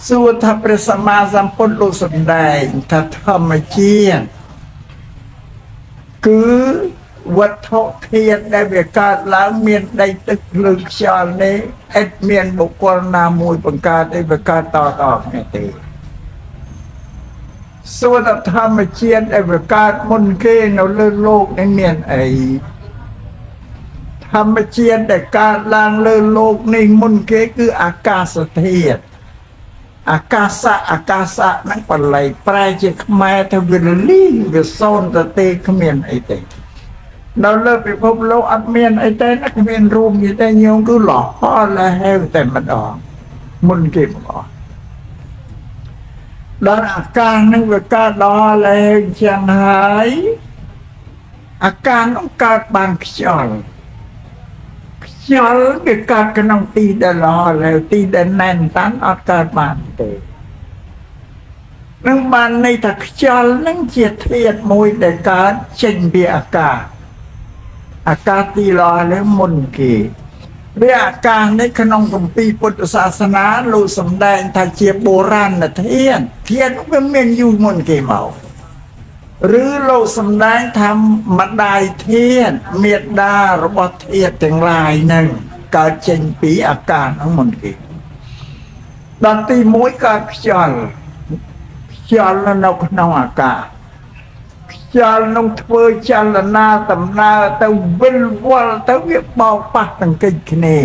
សួរថាព្រះសម្មាសម្ពុទ្ធលោកសម្ដែងថាធម្មជាតិគឺវត្ថុធាតុដែលវាកើតឡើងមានដីទឹកភ្លើងខ្យល់នេះឥតមានបុគ្គលណាមួយបង្កើតទេវាកើតតគ្នាទេសួរថាធម្មជាតិដែលវាកើតមុនគេនៅលើលោកនេះមានអីធម្មជាតិដែលកើតឡើងលើលោកនេះមុនគេគឺអាកាសធាតុអាកាសហ្នឹងបល័យប្រែជាខ្មែរទៅវាលីងវាសូន្យទៅទេគ្មានអីទេនៅលើពិភពលោកអត់មានអីទេគ្មានរួមgìទេញោមគឺលះហលហេវតែម្ដងមុនគេមកអស់ដល់អាកាសហ្នឹងវាកើតដល់ហើយចឹងហើយអាកាសហ្នឹងកើតបានខ្យល់វាកើតក្នុងទីដែលល្អហើយទីដែលណែនតាន់អត់កើតបានទេនឹងបានន័យថាខ្យល់ហ្នឹងជាធាតុមួយដែលកើតចេញពីអាកាសទីល្អហើយមុនគេវាអាកាសនេះក្នុងគម្ពីរពុទ្ធសាសនាលោកសម្ដែងថាជាបុរាណធាតុវាមានយូរមុនគេមកឬលោកសម្ដែងថាម្ដាយធាតុមេដារបស់ធាតុទាំងឡាយហ្នឹងកើតចេញពីអាកាសហ្នឹងមុនគេដល់ទី1កើតខ្យល់នៅក្នុងអាកាសខ្យល់នឹងធ្វើចលនាដំណើរទៅវិលវល់ទៅវាបោកប៉ះទង្គិចគ្នា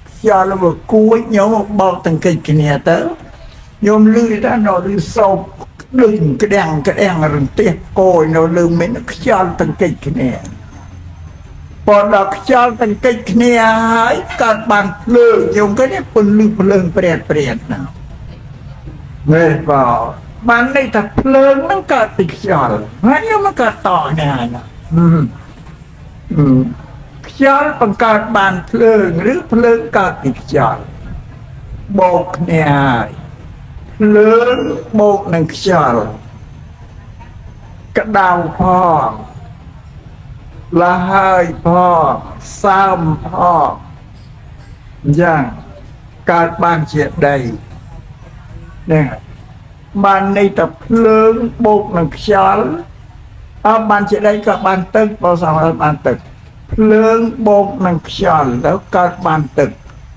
ខ្យល់វាគួចញោមបោកទង្គិចគ្នាទៅញោមលឺថានៅឬសោកដូចក្តាំងរន្ទះកយនៅលើមេឃខ្យល់ទង្គិចគ្នាពណ៌ដល់ខ្យល់ទង្គិចគ្នាហើយកើតបានភ្លើងញោមគេនេះពន្លឺភ្លើងព្រាតណាមែនបានន័យថាភ្លើងហ្នឹងកើតពីខ្យល់ហើយញោមមកកើតតគ្នាហើយណាខ្យល់បង្កើតបានភ្លើងឬភ្លើងកើតពីខ្យល់បូកគ្នាហើយភ្លើងបូកនឹងខ្យល់ក្តៅផងលហើយផងសើមផងអញ្ចឹងកើតបានជាដីនេះបានន័យថាភ្លើងបូកនឹងខ្យល់បានជាដីក៏បានទឹកបើសមបានទឹកភ្លើងបូកនឹងខ្យល់ទៅកើតបានទឹក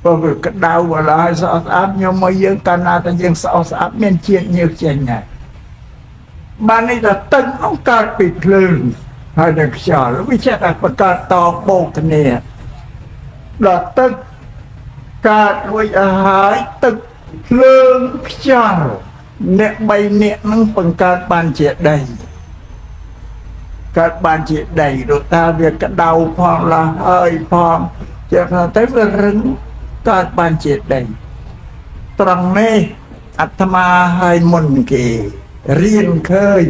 ព្រោះវាក្តៅបលាយស្អាតញោមមកយើងកាលណាតែយើងស្អាតមានជាតិញើសចេញហើយបានន័យថាទឹកនោះកើតពីភ្លើងហើយនឹងខ្យល់វាចេះតែបង្កើតតបូកគ្នាដល់ទឹកកើតរួចហើយទឹកភ្លើងខ្យល់អ្នក3នាក់នឹងបង្កើតបានជាដីកើតបានជាដីដូចថាវាក្តៅផងលះហើយផងចេះថាទៅវារឹងកើតបានជាដីត្រង់នេះអាត្មាឲ្យមុនគេរៀនឃើញ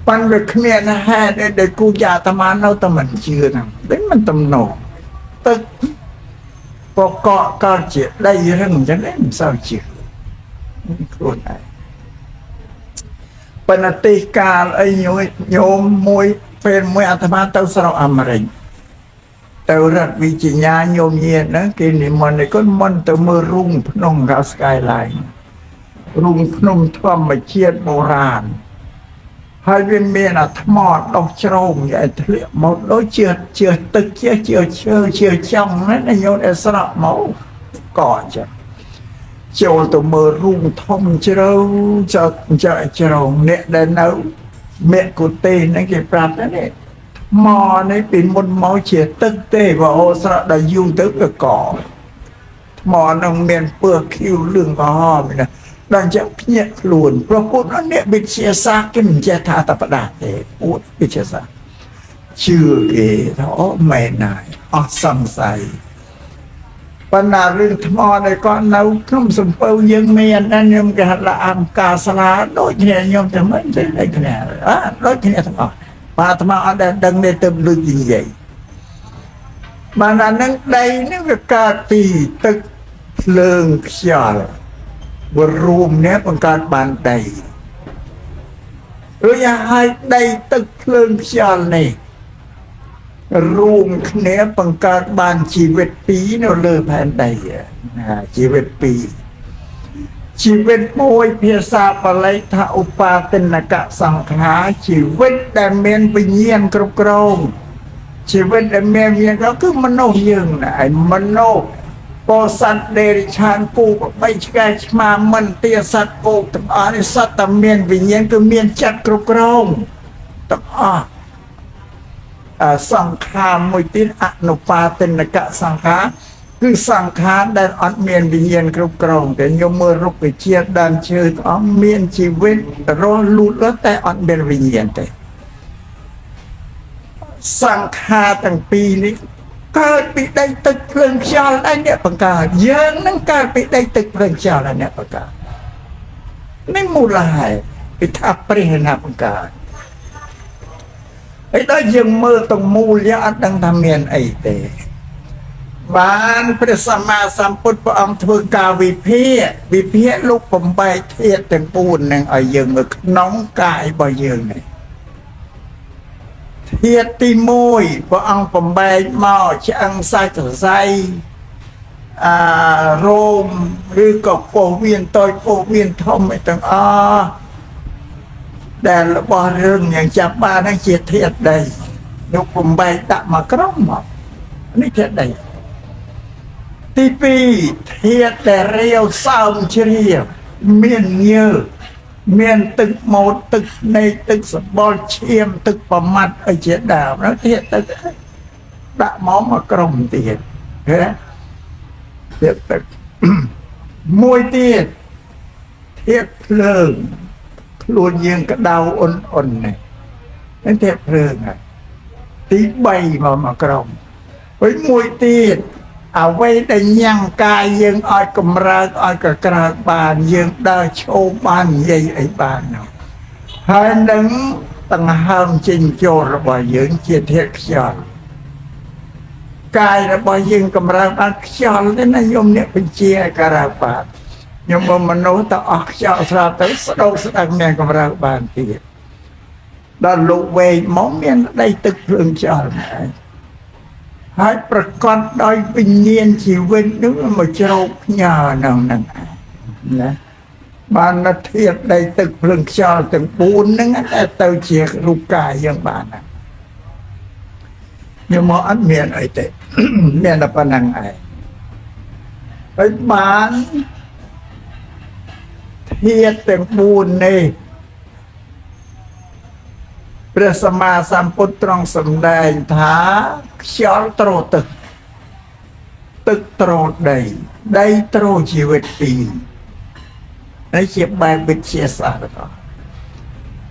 ប៉ុន្តែវាគ្មានហេតុដែលគូចាអាត្មានៅតែមិនជឿហ្នឹងដូចមិនទំនោរទឹកបកកកើតជាដីរឹងអញ្ចឹងមិនសូវជឿខ្លួនឯងប៉ុន្តែទេសកាលអីញោមមួយពេលមួយអាត្មាទៅស្រុកអាមេរិកទៅរដ្ឋវិជ្ជាញោមញាតហ្នឹងគេនិមន្តគាត់មិនទៅមើលរូងភ្នំកៅស្កាយឡាយរូងភ្នំធម្មជាតិបុរាណហើយវាមានអាថ្មដុះជ្រោមឯធ្លាក់មកដូចជាទឹកជាឈើជាចង់ណាញោមអស្រក់មកក៏អញ្ចឹងចូលទៅមើលរូងធំជ្រៅជ្រៅអ្នកដែលនៅមេកូទេហ្នឹងគេប្រាប់ណាមកនេះពីមុនមកជាទឹកទេបើអូស្រក់ដល់យូរទៅវាកថ្មនឹងមានពើខៀវលឿងក្រហមណាដល់អញ្ចឹងភ្ញាក់ខ្លួនព្រោះពួកអ្នកវិទ្យាសាស្ត្រគេមិនចេះថាតបដាទេពួកវិទ្យាសាស្ត្រជឿគេថាអូមែនហើយអស់សង្ស័យបណ្ណារឿងថ្មដែលគាត់នៅក្នុងសំពៅយើងមានណាខ្ញុំគេហៅថាអង្គការសាលាដូចគ្នាខ្ញុំតែមិនទេដូចគ្នាដូចគ្នាទាំងអស់បាទអាត្មាអត់ដែលដឹងទេទៅលឺនិយាយបានអានឹងដីនេះវាកើតពីទឹកភ្លើងខ្យល់វារួមនេះបង្កើតបានដីរួចហើយដីទឹកភ្លើងខ្យល់នេះ រួមគ្នាបង្កើតបានជីវិតពីរនៅលើផែនដីជីវិតពីរជីវិតមួយភាសាបាលីថាឧបាទនកសង្ខារជីវិតដែលមានវិញ្ញាណគ្រប់គ្រងជីវិតដែលមានវិញ្ញាណគឺមនុស្សយើងឯងមនុស្សពោសត្វដេរិឆានគូបីឆ្កែឆ្មាមិនទាសត្វគោកទាំងអស់នេះសត្វតែមានវិញ្ញាណគឺមានចិត្តគ្រប់គ្រងទាំងអស់សង្ខារមួយទៀតអនុបាទនកសង្ខារគឺសង្ខារដែលអត់មានវិញ្ញាណគ្រប់គ្រងតែខ្ញុំមើលរុក្ខជាតិដើមឈើទាំងអស់មានជីវិតរស់លូតលាស់តែអត់មានវិញ្ញាណទេសង្ខារទាំងពីរនេះកើតពីដីទឹកភ្លើងខ្យល់ដែរអ្នកបង្កើតយើងនឹងកើតពីដីទឹកភ្លើងខ្យល់ដែរអ្នកបង្កើតនេះមូលហេតុពីថាព្រះណាបង្កើតហើយដល់យើងមើលទាំងមូលយើងអត់ដឹងថាមានអីទេបានព្រះសម្មាសម្ពុទ្ធព្រះអង្គធ្វើការវិភាគលោកបំបែកធាតុទាំង4នឹងឲ្យយើងមើលក្នុងកាយរបស់យើងនេះធាតុទី1ព្រះអង្គបំបែកមកឆ្អឹងសាច់សរសៃរោមឬក៏ពោះវៀនតូចពោះវៀនធំឯទាំងអស់ដែលរបស់រឿងយ៉ាងចាប់បានហ្នឹងជាធាតុដីលោកបំបែកដាក់មកក្រុមមកនេះធាតុដីទី2ធាតុដែលរាវសើមជ្រាបមានញើសមានទឹកម៉ូតទឹកនៃទឹកសបល់ឈាមទឹកប្រមាត់អីជាដើមនោះធាតុទឹកដាក់មកក្រុមទៀតឃើញធាតុទឹកមួយទៀតធាតុភ្លើងខ្លួនយើងក្តៅអ៊ុននេះនេះធាតុភ្លើងទី3មកក្រុមហើយមួយទៀតអ្វីដែលញ៉ាំងកាយយើងឲ្យកម្រើកឲ្យកក្រើកបានយើងដើរឈោមបាននិយាយអីបាននោះហើយនឹងដង្ហើមចេញចូលរបស់យើងជាធាតុខ្យល់កាយរបស់យើងកម្រើកបានខ្យល់ទេណាខ្ញុំអ្នកបញ្ជាឲ្យក្រើកបានខ្ញុំមកមនុស្សទៅអស់ខ្យល់ស្រាប់ទៅស្ដោកស្ដាំមានកម្រើកបានទៀតដល់លោកវែងមកមានដីទឹកភ្លើងខ្យល់ហ្នឹងហើយប្រកបដោយវិញ្ញាណជីវិតនឹងមកជ្រោកផ្ញើនៅហ្នឹងណាបានធាតុដីទឹកភ្លើងខ្យល់ទាំង4ហ្នឹងតែទៅជារូបកាយយើងបានណាខ្ញុំមកអត់មានអីទេមានតែប៉ុណ្្នឹងឯងហើយបានធាតុទាំង4នេះព្រះសម្មាសម្ពុទ្ធទ្រង់សម្ដែងថាខ្យល់ទ្រទឹកទឹកទ្រដីដីទ្រជីវិតពីរនេះជាបែបវិទ្យាសាស្ត្រ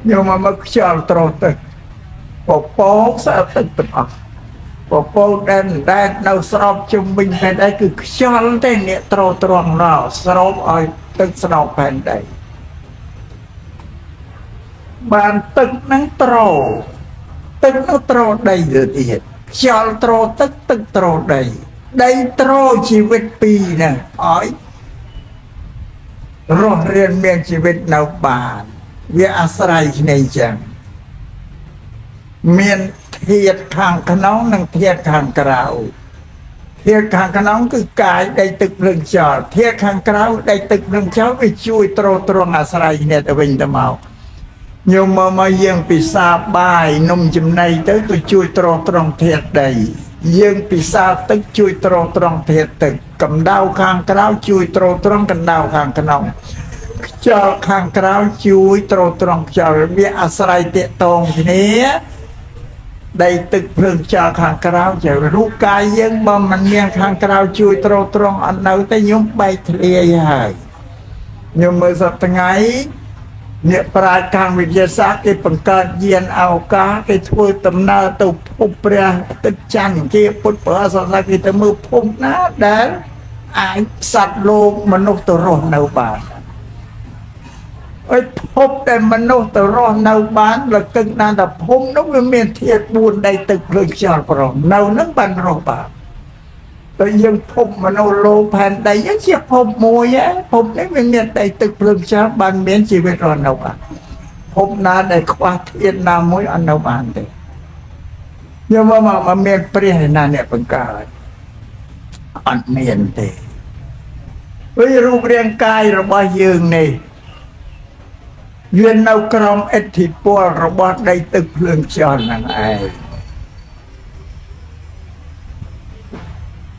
ខ្ញុំមកខ្យល់ទ្រទឹកពពកស្អាតទឹកទាំងអស់ពពកដែលនៅស្របជុំវិញផែនដីគឺខ្យល់ទេអ្នកទ្រទ្រង់ណោស្រូបឲ្យទឹកស្នោផែនដីបានទឹកនឹងត្រទឹកនោះត្រដីទៅទៀតខ្យល់ត្រទឹកទឹកត្រដីដីត្រជីវិតពីរហ្នឹងឲ្យរស់រានមានជីវិតនៅបានវាអាស្រ័យគ្នាអញ្ចឹងមានធាតុខាងក្នុងនិងធាតុខាងក្រៅធាតុខាងក្នុងគឺកាយដីទឹកភ្លើងខ្យល់ធាតុខាងក្រៅដីទឹកភ្លើងខ្យល់វាជួយទ្រង់អាស្រ័យគ្នាទៅវិញទៅមកញោមមកយើងពិសាបាយនំចំណីទៅក៏ជួយទ្រង់ធាតុដីយើងពិសាទឹកជួយទ្រង់ធាតុទឹកកម្ដៅខាងក្រៅជួយទ្រង់កម្ដៅខាងក្នុងខ្យល់ខាងក្រៅជួយទ្រង់ខ្យល់វាអាស្រ័យតាក់ទងគ្នាដីទឹកភ្លើងខ្យល់ខាងក្រៅជារូបកាយយើងបើមិនមានខាងក្រៅជួយទ្រង់អត់នៅទេខ្ញុំបែកធ្លាយហើយខ្ញុំមើលសប្តាហ៍ថ្ងៃអ្នកប្រាជ្ញខាងវិទ្យាសាស្ត្រគេបង្កើតយានអវកាសគេធ្វើដំណើរទៅភពព្រះទឹកច័ន្ទជាពុទ្ធប្រសាសនាគេទៅមើលភពណាដែលអាចសត្វលោកមនុស្សទៅរស់នៅបានអីភពដែលមនុស្សទៅរស់នៅបានលកឹកណាស់តែភពនោះវាមានធាតុ4ដីទឹកភ្លើងខ្យល់ប្រងនៅនឹងបានរស់បានតែយើងភពមនុស្សលោកផែនដីជាភពមួយភពនេះវាមានដីទឹកភ្លើងខ្យល់បានមានជីវិតរស់នៅបានភពណាដែលខ្វះធាតុណាមួយអត់នៅបានទេ nhưng mà miền Pria là nè bằng cả ăn miền thế vớiรูป riêng cai rồi bao dương này duyên nâu trong ít thịt bò rồi bao đây tức lương tròn là ai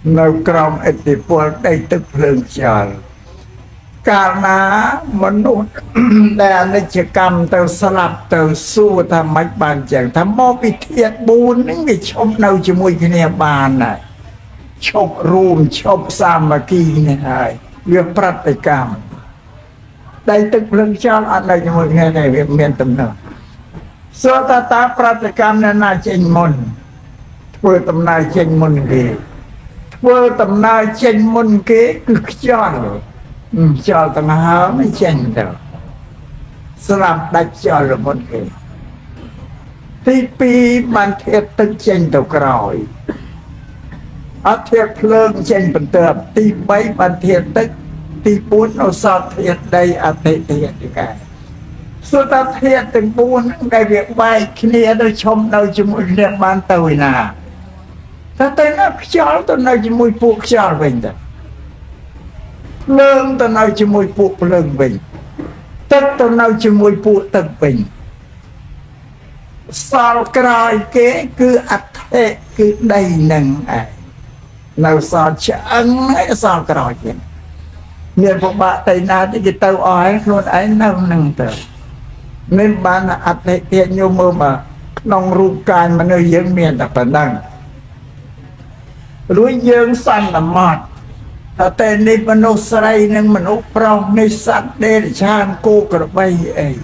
nâu trong ít thịt bò đây tức lương tròn cả ná mẫn nụ đà này chỉ cầm tàu sạp tàu su tham mạch bàn chẳng tham mô bị thiệt buôn những cái chốc nâu cho mùi cái này bàn này chốc rùm chốc xa mà kỳ này việc phát tài cảm đây tức lưng cho anh đây cho mùi cái này việc miền tầm nào số ta ta phát tài cảm này là chênh môn vừa tầm này chênh môn kì vừa tầm này chênh môn kì cực cho cho tầng háo mới chênh được sạp đạch cho là một cái thì pi bàn thiệt tức chênh đầu cõi ở thiệt lương chênh bình tợp thì bấy bàn thiệt tức thì bốn nó sao thiệt đây ở thiệt thiệt cái số ta thiệt từng bốn cái việc bài kia nó chôm đâu cho một việc ban tàu nà ta tới nó cho tôi nói cho mùi buộc cho mình đó lương tôi nói cho mùi buộc lương mình tức tôi nói cho mùi buộc tức mình sao cái kế cứ ắt thế cứ đầy nâng ai nào sao chẳng hay sao cái kia miền phục bạ tây na thì cái tàu ói luôn ấy nào nâng tờ nên bạn ắt thế hiện như mơ mà nông rụp cài mà nơi dân miền là phần đăng lối dân xanh là mọt ta tên này mà nó sợi nên mà nó prong này sạch để chan cô cả bay ấy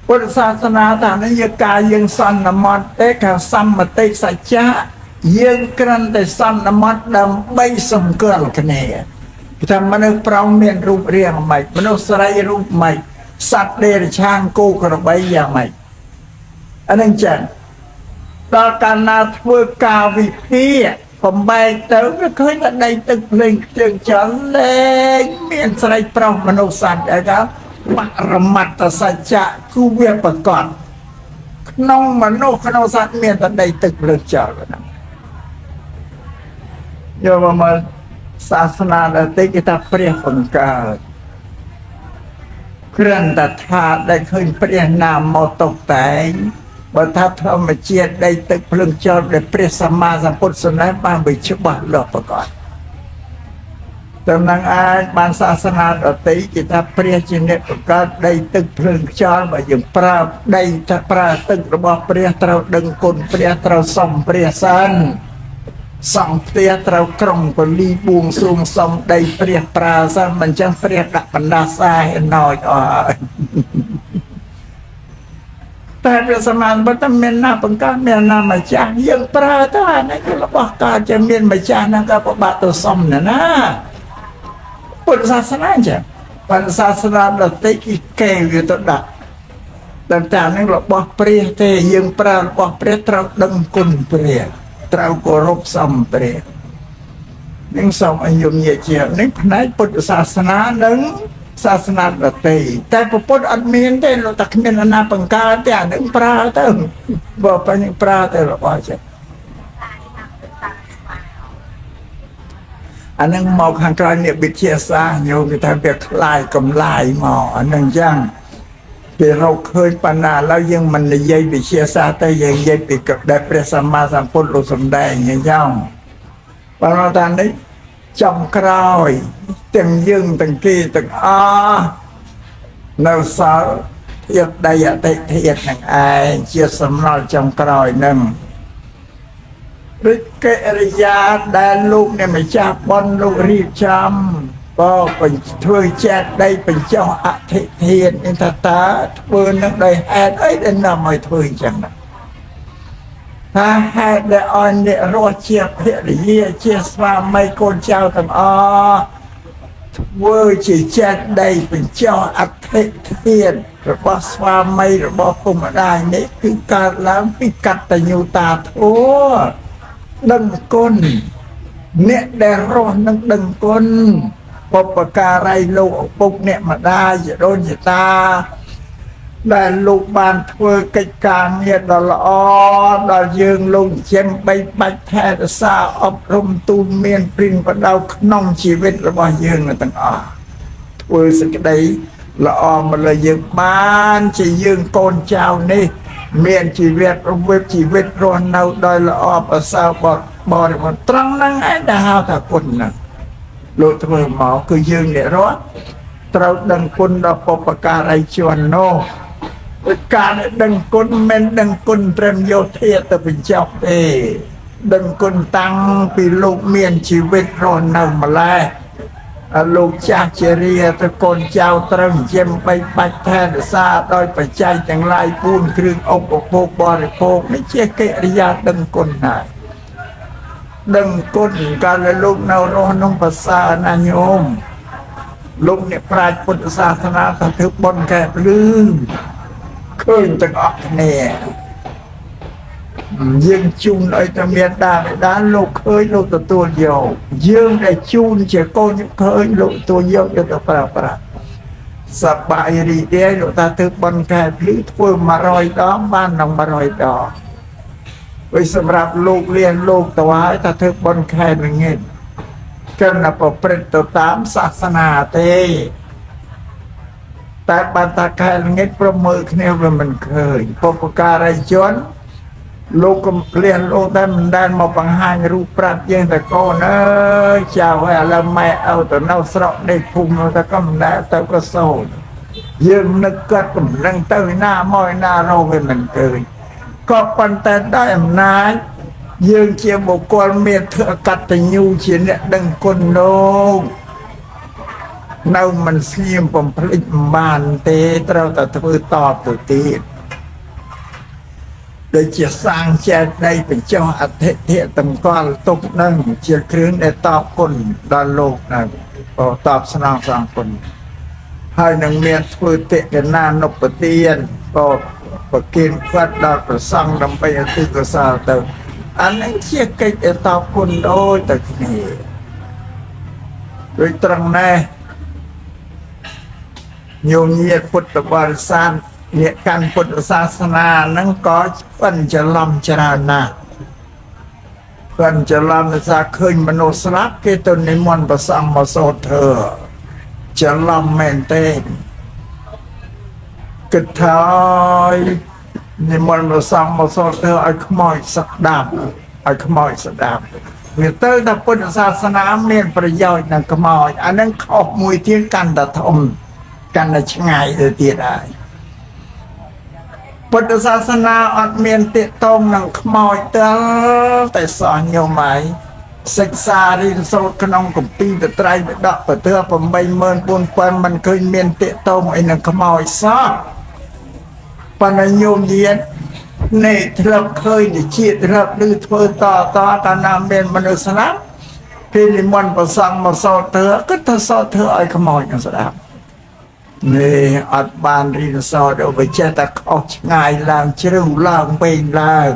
Phậtศาสนาta nó như ca dân xanh là mọt tế cả xăm mà tế sạch chá dân cân tế xanh là mọt đầm bay sông cơn cái này ta mà nó prong miền rụp riêng mày mà nó sợi rụp mày sạch để chan cô cả bay giờ mày anh anh chẳng ta cần là thưa cao vì phíaผมไปเติมก็เคยได้ตึกหนึ่งจึงจะเล่นเมียนใส่ปลอกมนุษย์สัตว์นะครับว่าระมัดตสัจจะกูเวียประกอบน้องมนุษย์สัตว์เมียนแต่ได้ตึกเลือกเจ้ากันนะโยมมาศาสนาได้กิตาเปรียคนเกิดเคลื่อนแต่ธาตุได้เคยเปรียนามมอตกแต่งបើថាធម្មជាតិដីទឹកភ្លើងចោលដែលព្រះសម្មាសម្ពុទ្ធសម្ដែងបានវិច្បាស់លាស់ប្រកបតំណាងអាចបានសាសនាដតីគេថាព្រះជាអ្នកបង្កើតដីទឹកភ្លើងចោលបើយើងប្រើដីថាប្រើទឹករបស់ព្រះត្រូវដឹងគុណព្រះត្រូវសំព្រះសិនសង់ផ្ទះត្រូវក្រុងពលីបួងសួងសំដីព្រះប្រើសិនមិនចឹងព្រះដាក់បណ្ដាសាឲ្យណោចអស់แต่เป็นสมานบัตรเมียนนาปังกาเมียนนามาจางยังปราตานะคือเราบอกการจะเมียนมาจางนะก็ปบาตัวสมนะพุทธศาสนาจ้ะพุทธศาสนาเราเตกิเกยอยู่ตัวดักต่างๆนั่นเราบอกเปรียเตยังปราบอกเปรียเราดังกุนเปรียเราโกรบสมเปรียนั่งสมอายุเยอะเจียวนั่งพนัยพุทธศาสนานั่งศาสนาดตีแต่พระพุทธอันเมียนเต้เราตักเมียนนาปังกาแต่หนึ่งปราเติมบอกไปหนึ่งปราเติมเราว่าจะอันนั้นมองข้างกลางเนี่ยบิดเชียซ่าโยมไปทำแบบลายกำลายหมออันนั้นยังที่เราเคยปนาแล้วยังมันเลยยัยบิดเชียซ่าแต่ยังยัยบิดกับได้พระสัมมาสัมพุทธเราสมได้ยังยังปนาตานนี้trong cõi từng dương từng kia từng nào sao thiệt đây ở đây thiệt năng ai chia sầm lo trong cõi nâng cái gia đàn lúc này mà cha con lúc riêng chăm có mình thôi chết đây mình cho thiệt nên ta vừa nước đây hết ấy đến nào mới thôi chẳng nàoถ้าให้ได้อ่อนเนี่ยรอเชียบเพียรเยี่ยเชียสมาไม่โกนเจ้าทั้งเวอร์จีเจ็ดได้เป็นเจ้าอัคเทียนระบบสวาไม่ระบบปุ่มได้นี่คือการล้างพิกัดแต่ยูตาทั่วดังก้นเนี่ยได้รอนังดังก้นปปการไรโลกปุกเนี่ยมาได้จะโดนจะตา ដែលលោកបានធ្វើកិច្ចការងារដ៏ល្អដល់យើងលោកជាបីបាច់ថែរក្សាអប់រំទូនមានព្រិនប្រដៅក្នុងជីវិតរបស់យើងទាំងអស់ធ្វើសេចក្តីល្អមកលើយើងបានជាយើងកូនចៅនេះមានជីវិតរស់ជីវិតរស់នៅដោយល្អប្រសើរបរិបទត្រង់ហ្នឹងឯងដែលហៅថាគុណហ្នឹងលោកធ្វើមកគឺយើងអ្នករស់ត្រូវដឹងគុណដល់បុព្វការីជននោះការដឹងគុណមិនដឹងគុណត្រឹមយោធាទៅបញ្ចប់ទេដឹងគុណតាំងពីលោកមានជីវិតរស់នៅម្ល៉េះលោកចាស់ជារាទៅកូនចៅត្រូវជាបីបាច់ថែរក្សាដោយបច្ច័យទាំងឡាយ4គ្រឿងឧបភោគបរិភោគនេះជាកិរិយាដឹងគុណហើយដឹងគុណកាលលោកនៅរស់ក្នុងភាសាណាញោមលោកអ្នកប្រាជ្ញពុទ្ធសាសនាថាធ្វើបុណ្យកែភ្លឺឃើញទាំងអស់គ្នាយើងជូនឲ្យតែមានដាបិតាលោកឃើញលោកទទួលយកយើងដែលជូនជាកូនឃើញលោកទទួលយកយកទៅប្រើប្រាស់សប្បាយរីករាយលោកថាធ្វើបុណ្យកែភ្លឺធ្វើ100ដងបាននឹង100ដងវិញសម្រាប់លោកលៀនលោកទៅហើយថាធ្វើបុណ្យខែល្ងាចគំណាប្រព្រឹត្តទៅតាមសាសនាទេតែបានថាខែល្ងាចប្រមើគ្នាវាមិនឃើញបុព្វការីជនលោកកំភ្លៀនលោកតែមិនដែលមកបង្ហាញរូបប្រាប់យើងតែកូនអើយចៅហើយឥឡូវម៉ែឲ្យទៅនៅស្រុកនេះភូមិទៅក៏មិនដែលទៅក៏សូនយើងនឹកគាត់កំឡឹងទៅណាមកណារកវាមិនឃើញក៏ប៉ុន្តែដោយអំណាចយើងជាបុគ្គលមានធ្វើកតញ្ញូជាអ្នកដឹងគុណលោកនៅមិនស្ងៀមបំភ្លេចមិនបានទេត្រូវតែធ្វើតបទៅទៀតដូចជាសាងចេតីបញ្ចុះអធិធិតម្កល់ទុកនឹងជាគ្រឿងដែលតបគុណដល់លោកណាតបស្នងសងគុណហើយនឹងមានធ្វើតិកណានុបទានក៏ប្រគិនគាត់ដល់ប្រសង់ដើម្បីអធិកសាលទៅអានេះជាកិច្ចដែលតបគុណដូចតែគ្នាដោយត្រង់នេះញោមញាតិពុទ្ធបរិស័ទអ្នកកាន់ពុទ្ធសាសនាហ្នឹងក៏ប៉ិនច្រឡំច្រើនណាស់ប៉ិនច្រឡំថាឃើញមនុស្សស្លាប់គេទៅនិមន្តព្រះសង្ឃមកសូត្រធម៌ច្រឡំមែនទេគិតថានិមន្តព្រះសង្ឃមកសូត្រធម៌ឲ្យខ្មោចស្ដាប់ឲ្យខ្មោចស្ដាប់វាទៅតែពុទ្ធសាសនាមានប្រយោជន៍នឹងខ្មោចអានឹងខុសមួយទៀតកាន់តែធំកាន់តែឆ្ងាយទៅទៀតហើយពុទ្ធសាសនាអត់មានទាក់ទងនឹងខ្មោចតែសោះញោមហើយសិក្សារៀនសូត្រក្នុងគម្ពីរត្រៃបិដកពធ84000មិនឃើញមានទាក់ទងអីនឹងខ្មោចសោះប៉ុន្តែញោមញាតិនេះធ្លាប់ឃើញតែជាតិធ្លាប់ឮធ្វើតកាលណាមានមនុស្សស្លាប់ពេលនិមន្តព្រះសង្ឃមកសូត្រធម៌គឺទៅសូត្រធម៌ឲ្យខ្មោចនឹងស្ដាប់នេះអត់បានរៀនសូត្រទៅចេះតែខុសឆ្ងាយឡើងជ្រៅឡើងវែងឡើង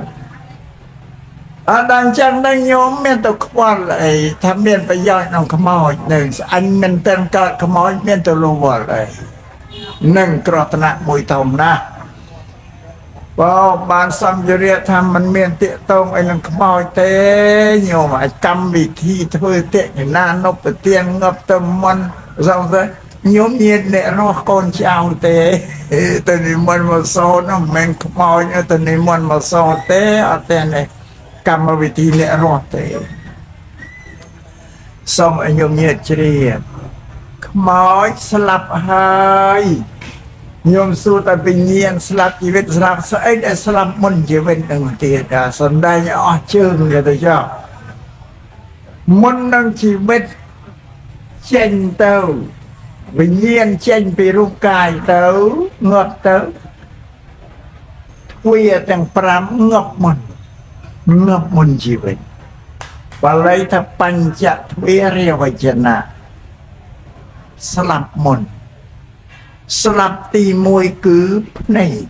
អត់ដល់ចឹងដល់ញោមមានទៅខ្វល់អីថាមានប្រយោជន៍ក្នុងខ្មោចនឹងស្អញមិនតែកើតខ្មោចមានទៅលវល់អីនឹងក្រតនៈមួយធំណាស់បើបានសំយរៈថាมันមានទាក់ទងអីនឹងខ្មោចទេញោមឲ្យកម្មវិធីធ្វើតិកណានុបទានងាប់ទៅមន់សំទៅញោមញាតិអ្នករស់កូនចៅទេទៅនិមន្តមកសូត្រមិនមែនខ្មោចទៅនិមន្តមកសូត្រទេអត់ទេនេះកម្មវិធីអ្នករស់ទេសូមឲ្យញោមញាតិជ្រាបខ្មោចស្លាប់ហើយញោមសួរតែវិញ្ញាណស្លាប់ជីវិតស្លាប់ស្អីដែលស្លាប់មុនជីវិតនឹងទៀតសំដែងអស់ជើងទៅចុះមុននឹងជីវិតចេញទៅវិញ្ញាណចេញពីរូបកាយទៅងាប់ទៅទ្វាទាំង5ងាប់មុនជីវិតបាលីថាបញ្ចទ្វារាវចនៈស្លាប់មុនស្លាប់ទី1គឺភ្នែក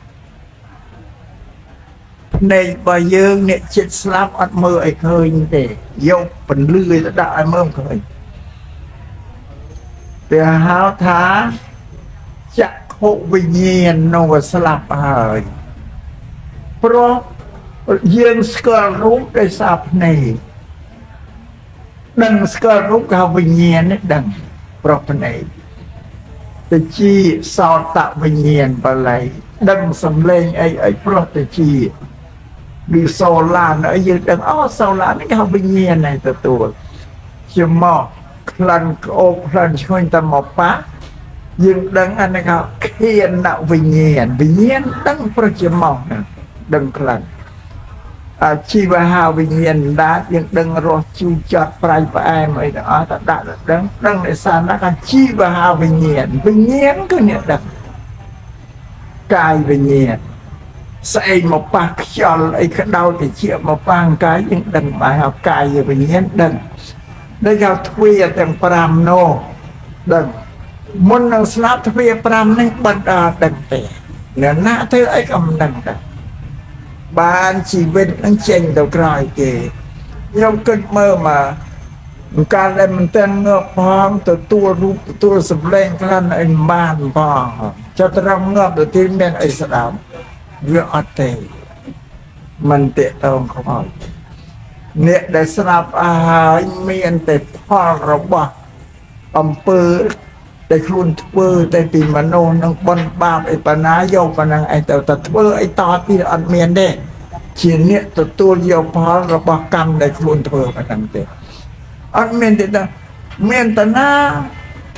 របស់យើងអ្នកចិត្តស្លាប់អត់មើលឲ្យឃើញទេយកពន្លឺទៅដាក់ឲ្យមើលឃើញគេហៅថាចក្ខ ខុវិញ្ញាណនោះស្លាប់ហើយព្រោះយើងស្គាល់រូបដោយសារភ្នែកដឹងស្គាល់រូបក៏វិញ្ញាណនេះដឹងព្រោះភ្នែកទៅជាសោតវិញ្ញាណបល័យដឹងសំឡេងអីព្រោះទៅជាឬសូឡានអីយើងដឹងអូសូឡាននេះគេវិញ្ញាណnàyទទួលជាមកក្លិនក្អូបក្លិនឈ្ងុយតែមកប៉ាយើងដឹងអានេះគេខៀនវិញ្ញាណដឹងព្រោះជាមកដឹងក្លិនអាជីវហាវិញ្ញាណដែរយើងដឹងរសជូរចត់ប្រៃផ្អែមអីទាំងអស់តែដាក់ដឹងឯសាណាថាជីវហាវិញ្ញាណគឺអ្នកដឹងកាយវិញ្ញាណស្អីមកប៉ះខ្យល់អីក្តោតតិចមកប៉ះកាយយើងដឹងបែបកាយវិញ្ញាណដឹងដូចគេទ្វាទាំង5នោះដឹងមុននឹងស្លាប់ទ្វា5នេះបិទដឹងទេអ្នកណាធ្វើអីក៏មិនដឹងដែរបានជីវិតនឹងចេញទៅក្រោយគេខ្ញុំគិតមើលមកការដែលមិនទាំងងើបផងទទួលរូបទទួលសម្លេងខ្លះអីបានផងចត្រង់ងើបទៅទីមានអីស្ដាប់វាអត់ទេមិនតេតងខ្មោចអ្នកដែលស្លាប់ហើយមានតែផលរបស់អំពើដែលខ្លួនធ្វើតែពីមនុស្សនឹងបនបាបអីបណ្ណាយកប៉ុណ្ណឹងឯងទៅធ្វើអីតទៀតអត់មានទេជាអ្នកទទួលយកផលរបស់កម្មដែលខ្លួនធ្វើប៉ុណ្ណឹងទេអត់មានទេមានតាណា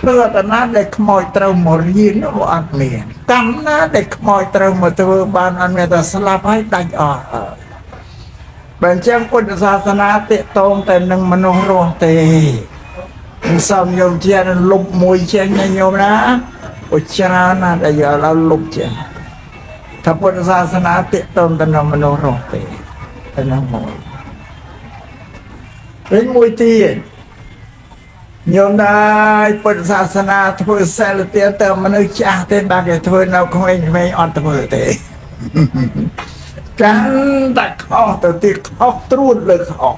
ធ្វើតាណាដែលខ្មោចត្រូវមករៀននោះអត់មានកម្មណាដែលខ្មោចត្រូវមកធ្វើបានអត់មានតែស្លាប់ហើយដាច់អស់បើអញ្ចឹងពុទ្ធសាសនាតេតងតែនឹងមនុស្សរស់ទេសំញោមជាលុបមួយចេញញោមណាអូច្រើនណាស់ដែលយកដល់លុបចេញថាពុទ្ធសាសនាតេតងតែនឹងមនុស្សរស់ទេតែនឹងមួយវិញមួយទៀតញោមដែរពុទ្ធសាសនាធ្វើសិលទៀតទៅមនុស្សចាស់ទេបាទគេធ្វើនៅក្មេងៗអត់ធ្វើទេកាន់តែខុសទៅទៀតខុសត្រួតលើខុស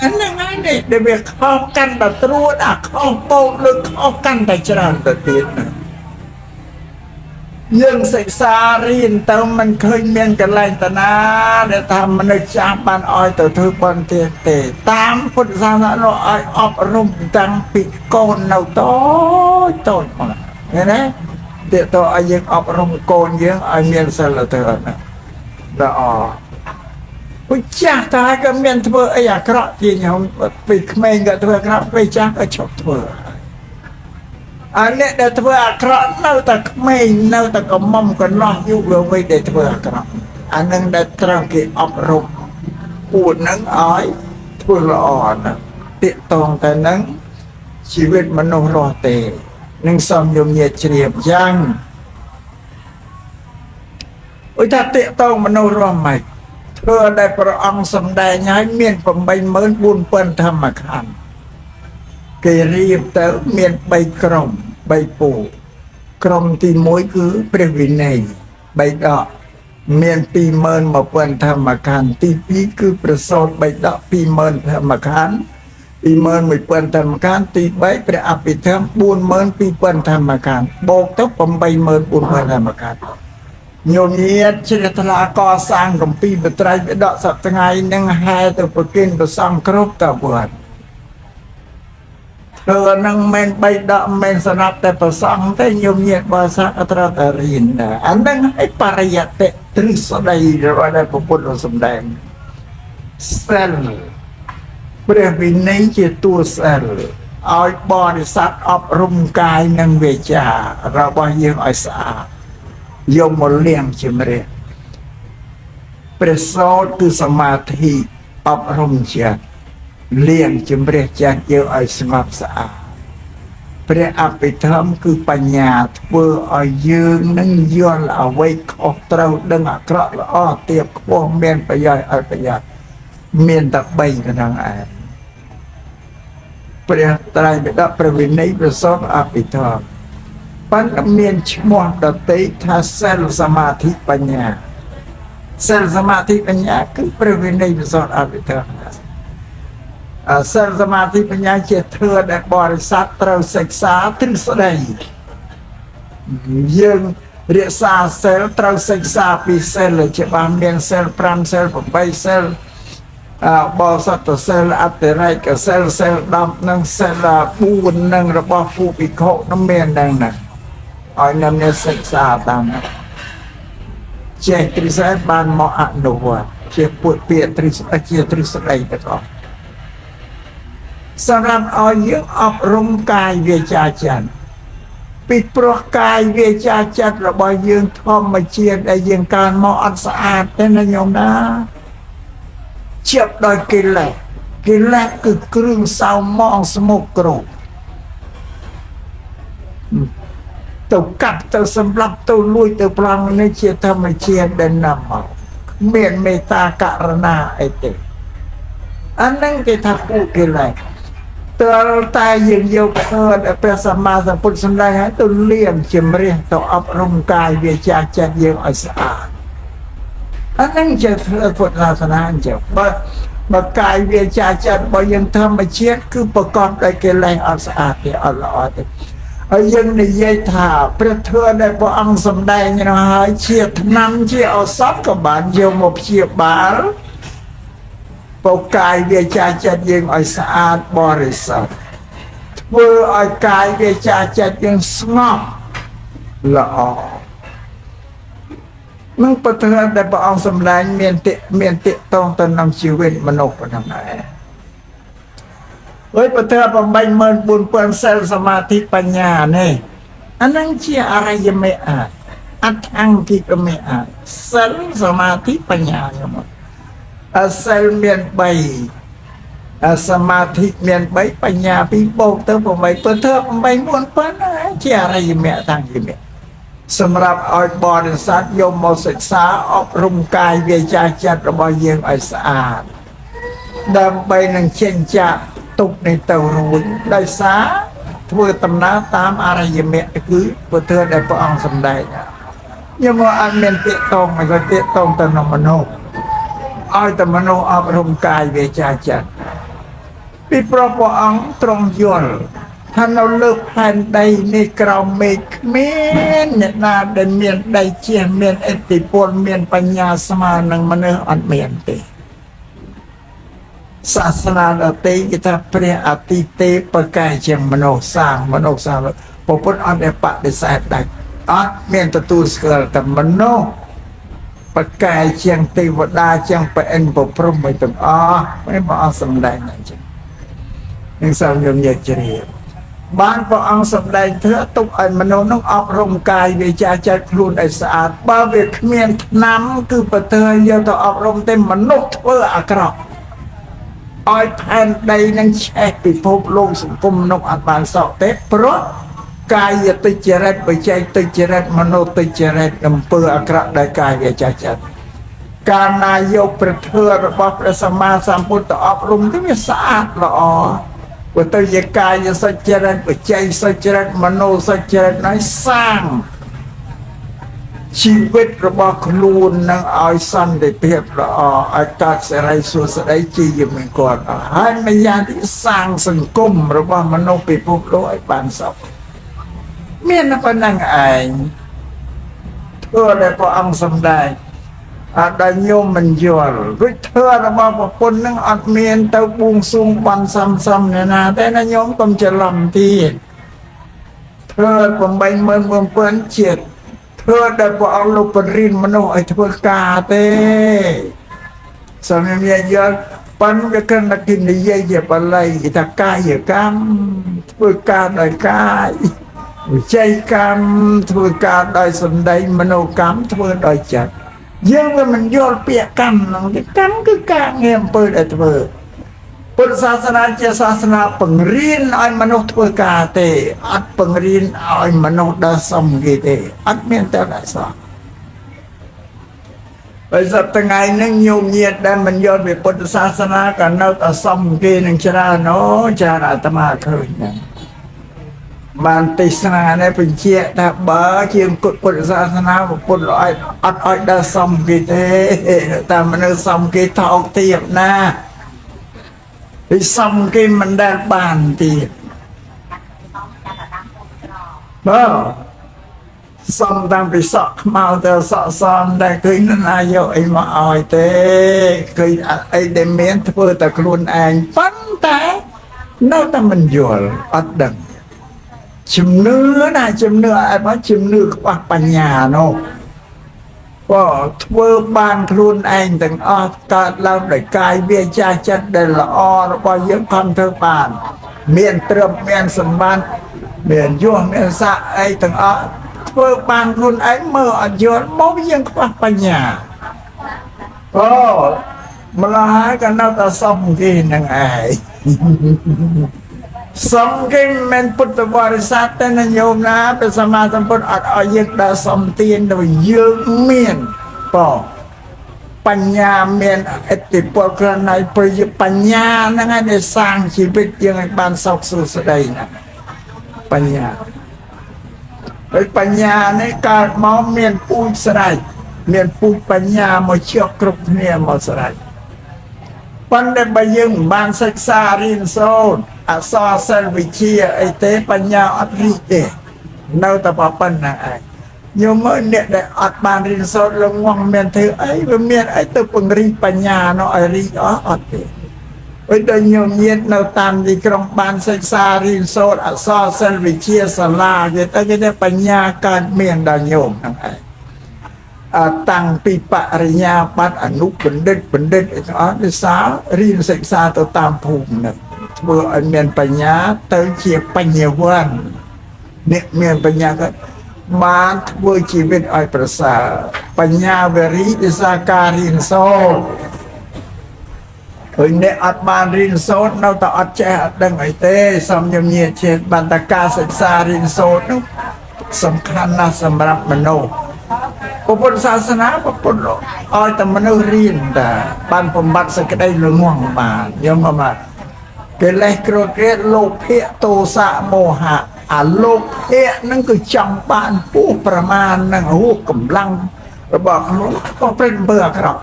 អាហ្នឹងហើយដែលវាខុសកាន់តែត្រួតអាខុសបោកលើខុសកាន់តែច្រើនទៅទៀតណាយើងសិក្សារៀនទៅមិនឃើញមានកន្លែងតាណាដែលថាមនុស្សចាស់បានឲ្យទៅធ្វើបុណ្យទៀតទេតាមពុទ្ធសាសនានោះឲ្យអប់រំតាំងពីកូននៅតូចមកឃើញទេទៀតទៅឲ្យយើងអប់រំកូនយើងឲ្យមានសិលធម៌ណាល្អពុចាស់តើក៏មានធ្វើអីអាក្រក់ជាខ្ញុំពីក្មេងក៏ធ្វើអាក្រក់ពីចាស់ក៏ឈប់ធ្វើអាអ្នកដែលធ្វើអាក្រក់នៅតែក្មេងនៅតែកំមុំកន្លោះយុវវ័យដែលធ្វើអាក្រក់អានឹងដែលត្រូវគេអប់រំពួកនឹងឲ្យធ្វើល្អណាស់តាកតងតែនឹងជីវិតមនុស្សរស់ទេនឹងសំយមញាជ្រាបយ៉ាងអុយថាតាកតងមនុស្សរស់មិនធ្វើដែលព្រះអង្គសម្ដែងឲ្យមាន 84000 ធម្មខណ្ឌគេរៀបទៅមាន3ក្រុម3ពូក្រុមទី1គឺព្រះវិន័យ3ដកមាន 21000 ធម្មខណ្ឌទី2គឺប្រសូត3ដក 20000 ធម្មខណ្ឌ 21000 ធម្មខណ្ឌទី3ព្រះអភិធម្ម 42000 ធម្មខណ្ឌបូកទៅ 84000 ធម្មខណ្ឌញោមញាតជ្រះថ្លាកសាងគម្ពីរបត្រៃបិដកសប្តាហ៍ថ្ងៃនឹងហែទៅប្រគិនប្រសងគ្រប់តវត្តធ្វើនឹងមិនបីដកមិនស្រាប់តែប្រសងទេញោមញាតបើសាកត្រូវតែរៀនដែរអានឹងឲ្យបរិយតិទ្រឹស្ដីរបស់ដែលពុទ្ធសម្ដែងសិលព្រះវិន័យជាតួសិលឲ្យបរិស័ទអប់រំកាយនិងវាចារបស់យើងឲ្យស្អាតយកមកលៀងជំរះព្រះសូត្រគឺសមាធិអប់រំចិត្តលៀងជំរះចិត្តយកឲ្យស្ងប់ស្អាតព្រះអភិធម្មគឺបញ្ញាធ្វើឲ្យយើងនឹងយល់អ្វីខុសត្រូវដឹងអាក្រក់ល្អទៀបខ្ពស់មានប្រយោជន៍អត់ប្រយោជន៍មានតែ3ប៉ុណ្ណឹងឯងព្រះត្រៃបិដកព្រះវិន័យព្រះសូត្រអភិធម្មប៉ុន្តែមានឈ្មោះដតីថាសិលសមាធិបញ្ញាសិលសមាធិបញ្ញាគឺព្រះវិន័យព្រះសូត្រអភិធម្ម សិលសមាធិបញ្ញាជាធឿដែលបរិស័ទត្រូវសិក្សាទ្រឹស្ដីយើងរក្សាសិលត្រូវសិក្សាពីសិលជាបានមានសិល5សិល8សិលបោសតសិលអតិរេកសិលសិល10និងសិល4និងរបស់ผู้ភិក្ខុនោះមានដែរណាឲ្យនំនេះសិក្សាតាមនោះចេះទ្រឹស្ដីបានមកអនុវត្តជាពុទ្ធពាក្យទ្រឹស្ដីជាទ្រឹស្ដីទាំងអស់សម្រាប់ឲ្យយើងអប់រំកាយវាចាចិត្តពីព្រោះកាយវាចាចិត្តរបស់យើងធម្មជាតិដែលយើងកើតមកអត់ស្អាតទេណាញោមណាជាប់ដោយកិលេសគឺគ្រឿងសៅមងស្មុគគ្រោកទៅកាប់ទៅសម្លាប់ទៅលួចទៅប្លង់នេះជាធម្មជាតិដែលនាំមកមានមេត្តាករុណាអីទេអានឹងគេថាគូកិលេសតើតែយើងយកព្រះសម្មាសម្ពុទ្ធសម្ដែងឲ្យទៅលៀងជំរះទៅអប់រំកាយវាចាចិត្តយើងឲ្យស្អាតអានឹងជាពុទ្ធសាសនាអញ្ចឹងបើកាយវាចាចិត្តរបស់យើងធម្មជាតិគឺប្រកបដោយកិលេសអត់ស្អាតទេអត់ល្អទេហើយយើងនិយាយថាព្រះធម៌ដែលព្រះអង្គសម្ដែងនោះហើយជាថ្នាំជាឱសថក៏បានយកមកព្យាបាលបកកាយវាចាចិត្តយើងឲ្យស្អាតបរិសុទ្ធធ្វើឲ្យកាយវាចាចិត្តយើងស្ងប់ល្អនឹងពធដែលព្រះអង្គសម្ដែងមានតិតងទៅនឹងជីវិតមនុស្សប៉ុណ្ណឹងដែរហើយពធ84000សិលសមាធិបញ្ញានេះអានឹងជាអរិយមេអាចអដ្ឋង្គិកមេអាចសិលសមាធិបញ្ញាខ្ញុំសិលមាន3សមាធិមាន3បញ្ញា2បូកទៅ8ពធ84000ជាអរិយមេតាំងគិមេសម្រាប់ឲ្យបរិស័ទយកមកសិក្សាអប់រំកាយវាចាចិត្តរបស់យើងឲ្យស្អាតដើម្បីនឹងចេញចាកទុកនេះទៅរួចដោយសារធ្វើដំណើរតាមអរិយមគ្គគឺពធដែលព្រះអង្គសម្ដែងខ្ញុំមកអត់មានពាក្យតងមិនក៏ពាក្យតងទៅនឹងមនុស្សឲ្យតែមនុស្សអប់រំកាយវាចាចិត្តពីព្រោះព្រះអង្គទ្រង់យល់ថានៅលើផែនដីនេះក្រោមមេឃគ្មានអ្នកណាដែលមានដៃជះមានឥទ្ធិពលមានបញ្ញាស្មើនឹងមនុស្សអត់មានទេសាសនាដទៃគេថាព្រះអតិទេពកែជាងមនុស្សសាងពុទ្ធអត់ដែលបដិសេធដាច់អត់មានទទួលស្គាល់តែមនុស្សបកែជាងទេវតាជាងព្រះឥន្ទ្រព្រហ្មទាំងអស់មិនមកអស់សម្ដែងអញ្ចឹងនឹងសូមខ្ញុំនិយាយជ្រាបបានព្រះអង្គសម្ដែងធ្វើទុកឲ្យមនុស្សនោះអប់រំកាយវាចាចិត្តខ្លួនឲ្យស្អាតបើវាគ្មានថ្នាំគឺប្រទើយកទៅអប់រំតែមនុស្សធ្វើអាក្រក់ឲ្យផែនដីនឹងឆេះពិភពលោកសង្គមមនុស្សអត់បានសក់ទេព្រោះកាយទុច្ចរិតបច្ចេកទុច្ចរិតមនោទុច្ចរិតអំពើអាក្រក់ដោយកាយវាចាចិត្តកាលណាយកព្រះធម៌របស់ព្រះសម្មាសម្ពុទ្ធទៅអប់រំទៅវាស្អាតល្អព្រោះទៅជាកាយសុចរិតបច្ចេកសុចរិតមនោសុចរិតនេះសាងជីវិតរបស់ខ្លួននឹងឲ្យសន្តិភាពល្អឲ្យកើតសេរីសួស្តីជាយមង្គលហើយម្យ៉ាងទីសាងសង្គមរបស់មនុស្សពិភពលោកឲ្យបានសុខមានប៉ុណ្ណឹងឯងធ្វើដែលព្រះអង្គសម្ដែងអត់ដែលញោមមិនយល់វិធីរបស់ប្រពន្ធនឹងអត់មានទៅបួងសួងបន់សំណាទេណាញោមកុំច្រឡំទៀតធ្វើ84000ជាតិធ្វើដែលព្រះអង្គលោកបរិញ្ញមនុស្សឲ្យធ្វើការទេសមមានយល់ប៉ុន្តែវាគិតតែនិយាយជាបល័យថាកាយកម្មធ្វើការដោយកាយវិច័យកម្មធ្វើការដោយសម្ដីមនោកម្មធ្វើដោយចិត្តយើងវាមិនយល់ពាក្យកម្មហ្នឹងទេកម្មគឺការងារអំពើដែលធ្វើពុទ្ធសាសនាជាសាសនាបង្រៀនឲ្យមនុស្សធ្វើការទេអត់បង្រៀនឲ្យមនុស្សដើរសំគេទេអត់មានតែដាក់សោះបើសប្តាហ៍ថ្ងៃហ្នឹងញោមញាតដែលមិនយល់ពីពុទ្ធសាសនាក៏នៅតែសំគេនឹងច្រើនចារអាត្មាឃើញហ្នឹងបានទេសនានេះបញ្ជាក់ថាបើជាពុទ្ធសាសនាពុទ្ធឲ្យអត់ឲ្យដើរសំគេទេតែមនុស្សសំគេថោកទាបណា thì xong cái mình đã bàn tiền đó xong tam bị sọ mau tờ sọ son đây cứ nó ai vô ấy mà oi thế cứ ấy đem miếng thưa ta luôn anh phấn té nó ta mình dùa ở đằng chim nữa ai nói chim nữa hoặc bàn nhà nó có thưa ban luôn anh từng o cả lao để cài bia cha chất để là o nó bao nhiêu con thơ bàn miền trầm miền sân ban miền vuông miền xạ ấy từng o thưa ban luôn anh mơ ở dưới mỗi dân hoặc bàn nhà mà là hai cái nào ta xong thì năng ai xong cái men put the body sát tên là nhôm ná bây giờ mà tâm put ở dân đã xong tiền rồi dương miền bỏปัญญาเมียนเอติปกรณัยประยุปัญญานั่นไงในสร้างชีวิตยังไงบ้านสอกสู่สดายนะปัญญาไอ้ปัญญาในการมองเมียนปูสดายเมียนปูปัญญามาเชื่อกรุบเนี่ยมาสดายปันได้ไปยังบ้านศึกษาเรียนโซนอักษรเซลวิเชียไอเตปัญญาอัดริเตเนาแต่ปะปันนะไอโยมเนี่ยได้อัดบานเรียนโซนลงวังเมียนเธอไอ้เมียนไอ้ตัวปังรีปัญญาเนาะไอรีอัดเตไอ้เดินโยมเย็นเราตามที่กรงบ้านศึกษาเรียนโซนอักษรเซลวิเชียสลาเยแต่ก็ได้ปัญญาการเมียนดาโยมทั้งไอตั้งปีปริญญาปัตอนุบัณฑิตศึกษาเรียนศึกษาตัวตามภูมินะเมื่อเมียนปัญญาเติมเชียปัญญาวันเนี่ยเมียนปัญญาก็มาเมื่อชีวิตอ้อยประสาปัญญาเวรีดิสาการินโซเนี่ยอัดบานรินโซเราต่ออัดแจดังไอเต้สมยมเนียเชนบันตกาศึกษารินโซนสำคัญนะสำหรับมโนพระพุทธศาสนาพระพุทธอ้อยแต่มนุษย์เรียนแต่บ้านผมบัดสกได้เรื่องง่วงมาเยอะมาเกลเลโกรธโลภเพโตสะโมหะโลภเพนั่นคือจำปานผู้ประมาณนั่งหูกำลังเราบอกรู้ก็เป็นเบื่อครับ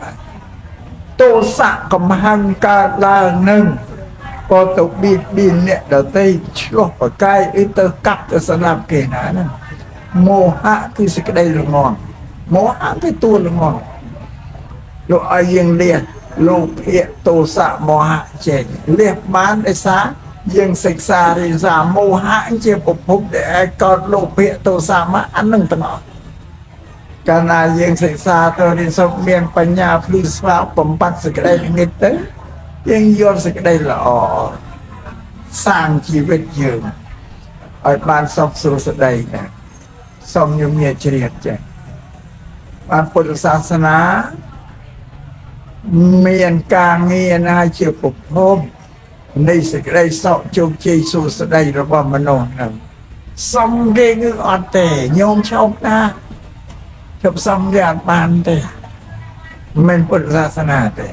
โตสะกำหังการลาหนึ่งพอตกบินเนี่ยเดี๋ยวได้ชั่วปะใกล้เตอกับจะสลับเกณฑ์นั้นโมหะคือสกได้เรื่องง่วงโมหะคือตัวเรื่องง่วงเราเอายังเรียกโลภเพโตสะโมหะเจนเรียกบ้านไอ้สายังศึกษาเรียนสาโมหะเจ็บปบเด็กก็โลภเพโตสะมาอันหนึ่งตลอดการนายยังศึกษาตัวเรียนสมเมียนปัญญาพลุสวาปมปัสสกได้นิดเตยังยอมสกได้ละอสร้างชีวิตยืนไอ้บ้านสอบสู่สดายนะสมยมเมียเฉลียดใจบ้านพุทธศาสนาเมียนกลางเงียนายเชื่อปกพมในสิ่งใดสอบโจมใจสู่สดายระบมโนนั้นสมเก่งอ่อนแต่โยมชอบนะชอบสมญาติบานแต่เป็นพุทธศาสนาแต่